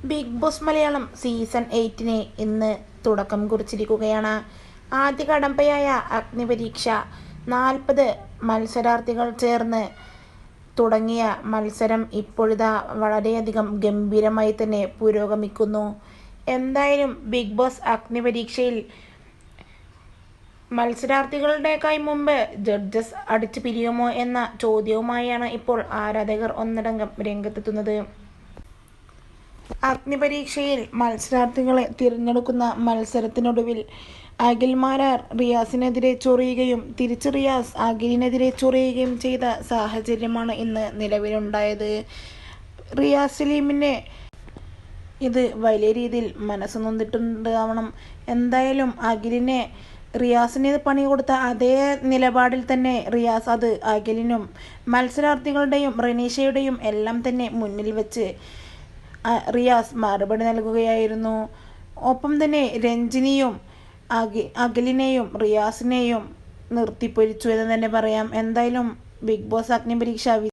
Big boss Malayalam season 8 ഇന്ന് തുടക്കം കുറിച്ചിരിക്കുകയാണ്. ആദ്യ കടമ്പയായ അഗ്നിപരീക്ഷ 40 മത്സരാർത്ഥികൾ ചേർന്ന് തുടങ്ങിയ മത്സരം ഇപ്പോഴിതാ വളരെയധികം ഗംഭീരമായി തന്നെ പുരോഗമിക്കുന്നു. എന്തായാലും ബിഗ് ബോസ് അഗ്നിപരീക്ഷയിൽ മത്സരാർത്ഥികളുടെക്കായി മുമ്പ് ജഡ്ജസ് അടിച്ചു പിരിയുമോ എന്ന ചോദ്യവുമായാണ് ഇപ്പോൾ ആരാധകർ ഒന്നടങ്കം രംഗത്തെത്തുന്നത്. അഗ്നിപരീക്ഷയിൽ മത്സരാർത്ഥികളെ തിരഞ്ഞെടുക്കുന്ന മത്സരത്തിനൊടുവിൽ അഖിൽ മാരാർ റിയാസിനെതിരെ ചൊറിയുകയും തിരിച്ച് റിയാസ് അഖിലിനെതിരെ ചൊറിയുകയും ചെയ്ത സാഹചര്യമാണ് ഇന്ന് നിലവിലുണ്ടായത്. റിയാസ് സലീമിനെ ഇത് വലിയ രീതിയിൽ മനസ്സ് നൊന്നിട്ടുണ്ടാവണം. എന്തായാലും അഖിലിനെ റിയാസിന് പണി കൊടുത്ത അതേ നിലപാടിൽ തന്നെ റിയാസ് അത് അഖിലിനും മത്സരാർത്ഥികളുടെയും റെനീഷയുടെയും എല്ലാം തന്നെ മുന്നിൽ വെച്ച് റിയാസ് മറുപടി നൽകുകയായിരുന്നു. ഒപ്പം തന്നെ രഞ്ജിനിയും അഖിലിനെയും റിയാസിനെയും നിർത്തിപ്പൊരിച്ചു എന്ന് തന്നെ പറയാം. എന്തായാലും ബിഗ് ബോസ് അഗ്നിപരീക്ഷ